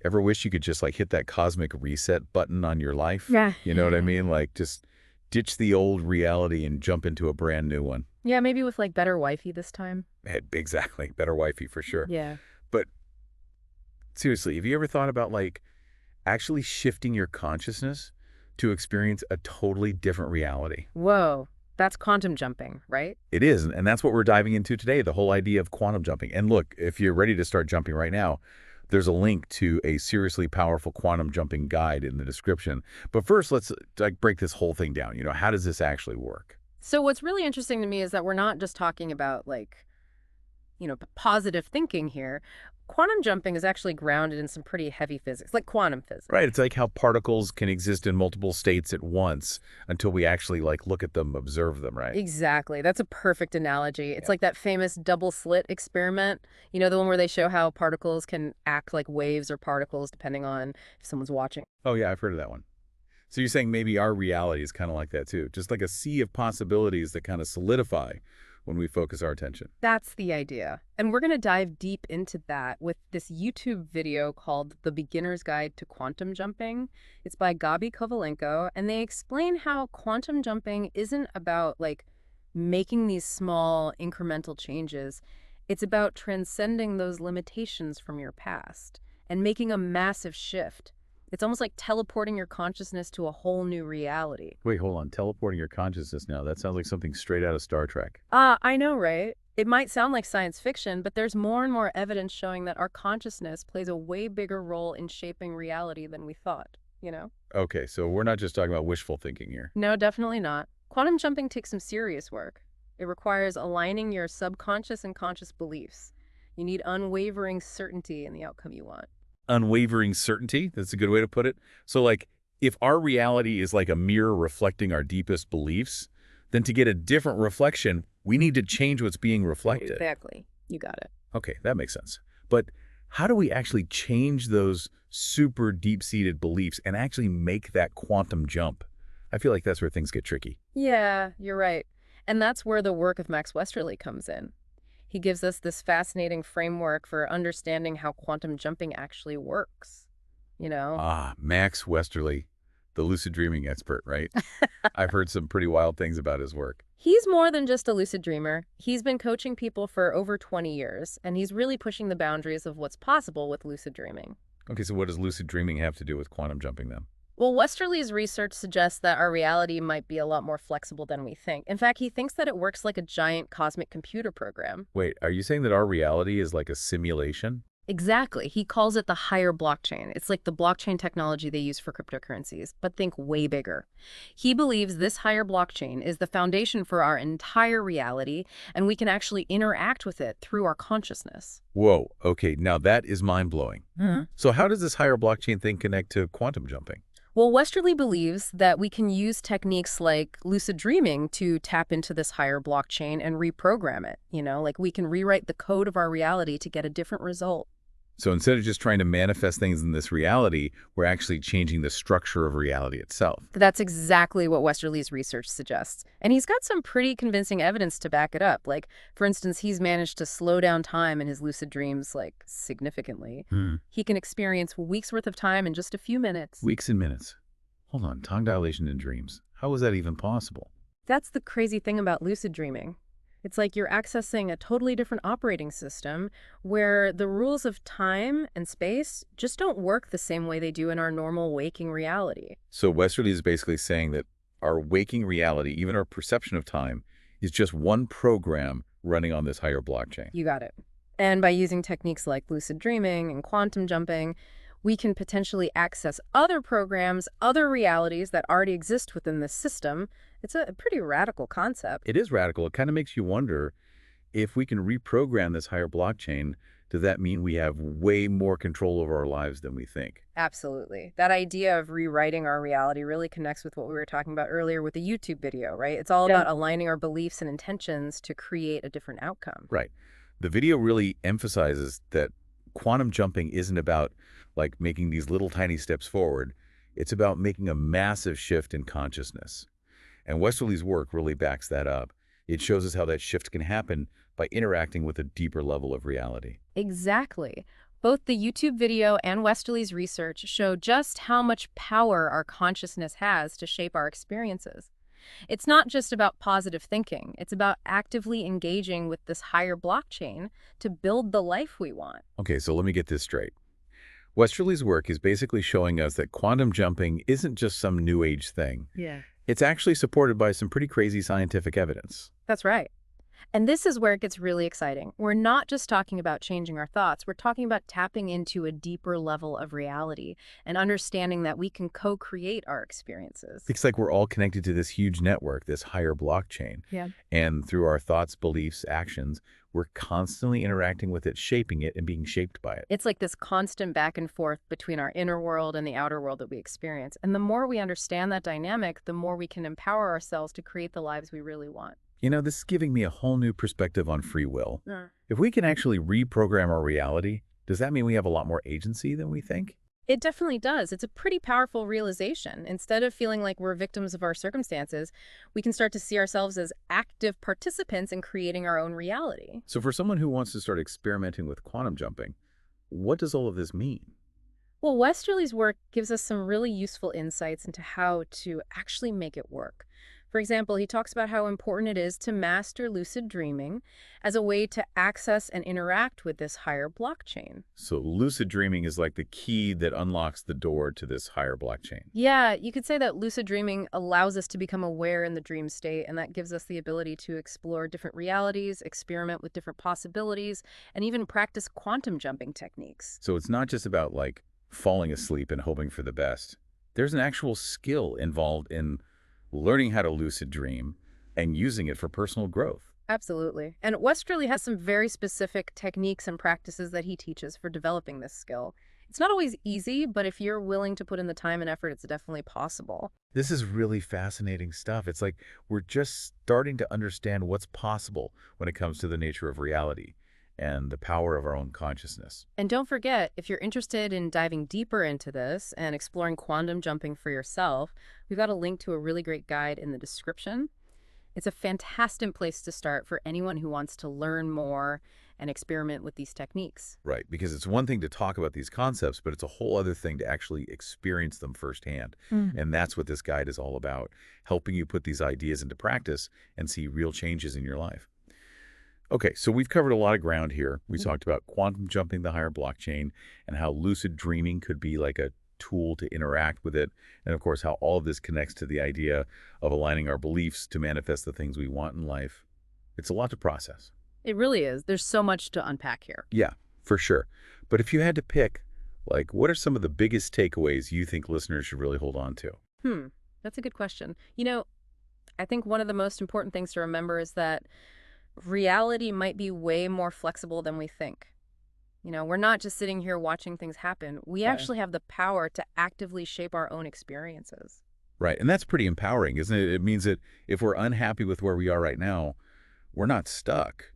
Ever wish you could just like hit that cosmic reset button on your life? Yeah. You know what I mean? Like just ditch the old reality and jump into a brand new one. Yeah, maybe with like better wifey this time. Exactly. Better wifey for sure. Yeah. But seriously, have you ever thought about like actually shifting your consciousness to experience a totally different reality? Whoa. That's quantum jumping, right? It is, and that's what we're diving into today, the whole idea of quantum jumping. And look, if you're ready to start jumping right now, there's a link to a seriously powerful quantum jumping guide in the description. But first, let's like break this whole thing down. How does this actually work? So what's really interesting to me is that we're not just talking about like, positive thinking here. Quantum jumping is actually grounded in some pretty heavy physics, like quantum physics. Right, it's like how particles can exist in multiple states at once until we actually like look at them, observe them, right? Exactly. That's a perfect analogy. It's like that famous double slit experiment, the one where they show how particles can act like waves or particles depending on if someone's watching. Oh yeah, I've heard of that one. So you're saying maybe our reality is kind of like that too, just like a sea of possibilities that kind of solidify when we focus our attention. That's the idea. And we're going to dive deep into that with this YouTube video called The Beginner's Guide to Quantum Jumping. It's by Gabi Kovalenko, and they explain how quantum jumping isn't about like making these small incremental changes. It's about transcending those limitations from your past and making a massive shift. It's almost like teleporting your consciousness to a whole new reality. Wait, hold on. Teleporting your consciousness now. That sounds like something straight out of Star Trek. I know, right? It might sound like science fiction, but there's more and more evidence showing that our consciousness plays a way bigger role in shaping reality than we thought? Okay, so we're not just talking about wishful thinking here. No, definitely not. Quantum jumping takes some serious work. It requires aligning your subconscious and conscious beliefs. You need unwavering certainty in the outcome you want. Unwavering certainty, that's a good way to put it. So like, if our reality is like a mirror reflecting our deepest beliefs, then to get a different reflection, we need to change what's being reflected. Exactly. You got it. Okay, that makes sense. But how do we actually change those super deep-seated beliefs and actually make that quantum jump? I feel like that's where things get tricky. Yeah, you're right. And that's where the work of Max Westerly comes in. He gives us this fascinating framework for understanding how quantum jumping actually works. You know? Ah, Max Westerly, the lucid dreaming expert, right? I've heard some pretty wild things about his work. He's more than just a lucid dreamer. He's been coaching people for over 20 years, and he's really pushing the boundaries of what's possible with lucid dreaming. Okay, so what does lucid dreaming have to do with quantum jumping then? Well, Westerly's research suggests that our reality might be a lot more flexible than we think. In fact, he thinks that it works like a giant cosmic computer program. Wait, are you saying that our reality is like a simulation? Exactly. He calls it the higher blockchain. It's like the blockchain technology they use for cryptocurrencies, but think way bigger. He believes this higher blockchain is the foundation for our entire reality, and we can actually interact with it through our consciousness. Whoa, okay, now that is mind-blowing. So how does this higher blockchain thing connect to quantum jumping? Well, Westerly believes that we can use techniques like lucid dreaming to tap into this higher blockchain and reprogram it. Like we can rewrite the code of our reality to get a different result. So instead of just trying to manifest things in this reality, we're actually changing the structure of reality itself. That's exactly what Westerly's research suggests. And he's got some pretty convincing evidence to back it up. Like, for instance, he's managed to slow down time in his lucid dreams, like, significantly. He can experience weeks' worth of time in just a few minutes. Weeks and minutes. Hold on, tongue dilation in dreams. How is that even possible? That's the crazy thing about lucid dreaming. It's like you're accessing a totally different operating system where the rules of time and space just don't work the same way they do in our normal waking reality. So Westerly is basically saying that our waking reality, even our perception of time, is just one program running on this higher blockchain. You got it. And by using techniques like lucid dreaming and quantum jumping, we can potentially access other programs, other realities that already exist within this system. It's a pretty radical concept. It is radical. It kind of makes you wonder if we can reprogram this higher blockchain, does that mean we have way more control over our lives than we think? Absolutely. That idea of rewriting our reality really connects with what we were talking about earlier with the YouTube video, right? It's all about aligning our beliefs and intentions to create a different outcome. Right. The video really emphasizes that quantum jumping isn't about like making these little tiny steps forward. It's about making a massive shift in consciousness. And Westerly's work really backs that up. It shows us how that shift can happen by interacting with a deeper level of reality. Exactly. Both the YouTube video and Westerly's research show just how much power our consciousness has to shape our experiences. It's not just about positive thinking, it's about actively engaging with this higher blockchain to build the life we want. Okay, so let me get this straight. Westerly's work is basically showing us that quantum jumping isn't just some new age thing. Yeah. It's actually supported by some pretty crazy scientific evidence. That's right. And this is where it gets really exciting. We're not just talking about changing our thoughts, we're talking about tapping into a deeper level of reality and understanding that we can co-create our experiences. It's like we're all connected to this huge network, this higher blockchain. Yeah. And through our thoughts, beliefs, actions, we're constantly interacting with it, shaping it, and being shaped by it. It's like this constant back and forth between our inner world and the outer world that we experience. And the more we understand that dynamic, the more we can empower ourselves to create the lives we really want. You know, this is giving me a whole new perspective on free will. Yeah. If we can actually reprogram our reality, does that mean we have a lot more agency than we think? It definitely does. It's a pretty powerful realization. Instead of feeling like we're victims of our circumstances, we can start to see ourselves as active participants in creating our own reality. So for someone who wants to start experimenting with quantum jumping, what does all of this mean? Well, Westerly's work gives us some really useful insights into how to actually make it work. For example, he talks about how important it is to master lucid dreaming as a way to access and interact with this higher blockchain. So lucid dreaming is like the key that unlocks the door to this higher blockchain. Yeah, you could say that lucid dreaming allows us to become aware in the dream state, and that gives us the ability to explore different realities, experiment with different possibilities, and even practice quantum jumping techniques. So it's not just about like falling asleep and hoping for the best. There's an actual skill involved in learning how to lucid dream and using it for personal growth. Absolutely. And Westerly has some very specific techniques and practices that he teaches for developing this skill. It's not always easy, but if you're willing to put in the time and effort, it's definitely possible. This is really fascinating stuff. It's like we're just starting to understand what's possible when it comes to the nature of reality and the power of our own consciousness. And don't forget, if you're interested in diving deeper into this and exploring quantum jumping for yourself, we've got a link to a really great guide in the description. It's a fantastic place to start for anyone who wants to learn more and experiment with these techniques. Right, because it's one thing to talk about these concepts, but it's a whole other thing to actually experience them firsthand. And that's what this guide is all about, helping you put these ideas into practice and see real changes in your life. Okay, so we've covered a lot of ground here. We talked about quantum jumping the higher blockchain and how lucid dreaming could be like a tool to interact with it. And of course, how all of this connects to the idea of aligning our beliefs to manifest the things we want in life. It's a lot to process. It really is. There's so much to unpack here. Yeah, for sure. But if you had to pick, like, what are some of the biggest takeaways you think listeners should really hold on to? That's a good question. You know, I think one of the most important things to remember is that reality might be way more flexible than we think. You know, we're not just sitting here watching things happen. We actually have the power to actively shape our own experiences. Right, and that's pretty empowering, isn't it? It means that if we're unhappy with where we are right now, we're not stuck.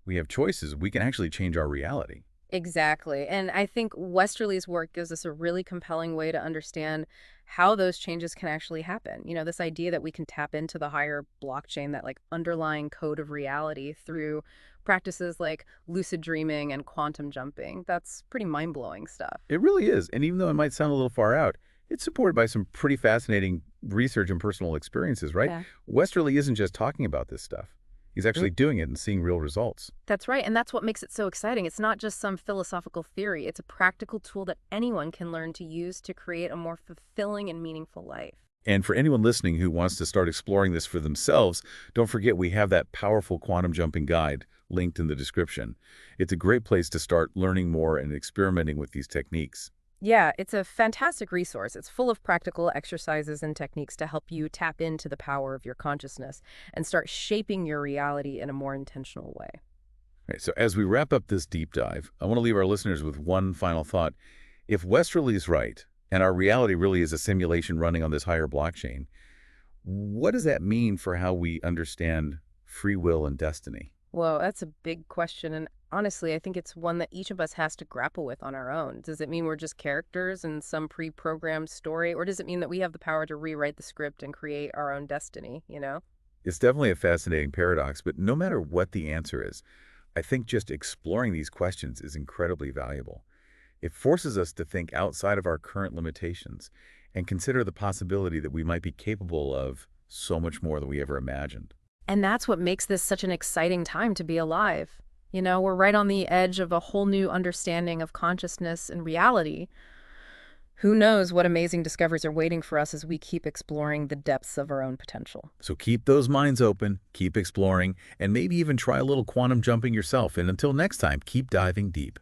We have choices. We can actually change our reality. Exactly. And I think Westerly's work gives us a really compelling way to understand how those changes can actually happen. You know, this idea that we can tap into the higher blockchain, that like underlying code of reality through practices like lucid dreaming and quantum jumping. That's pretty mind-blowing stuff. It really is. And even though it might sound a little far out, it's supported by some pretty fascinating research and personal experiences, right? Yeah. Westerly isn't just talking about this stuff. He's actually doing it and seeing real results. That's right. And that's what makes it so exciting. It's not just some philosophical theory. It's a practical tool that anyone can learn to use to create a more fulfilling and meaningful life. And for anyone listening who wants to start exploring this for themselves, don't forget we have that powerful quantum jumping guide linked in the description. It's a great place to start learning more and experimenting with these techniques. Yeah, it's a fantastic resource. It's full of practical exercises and techniques to help you tap into the power of your consciousness and start shaping your reality in a more intentional way. Right, so as we wrap up this deep dive, I want to leave our listeners with one final thought. If Westerly's right, and our reality really is a simulation running on this higher blockchain, what does that mean for how we understand free will and destiny? Whoa, that's a big question. And honestly, I think it's one that each of us has to grapple with on our own. Does it mean we're just characters in some pre-programmed story? Or does it mean that we have the power to rewrite the script and create our own destiny, you know? It's definitely a fascinating paradox, but no matter what the answer is, I think just exploring these questions is incredibly valuable. It forces us to think outside of our current limitations and consider the possibility that we might be capable of so much more than we ever imagined. And that's what makes this such an exciting time to be alive. We're right on the edge of a whole new understanding of consciousness and reality. Who knows what amazing discoveries are waiting for us as we keep exploring the depths of our own potential. So keep those minds open, keep exploring, and maybe even try a little quantum jumping yourself. And until next time, keep diving deep.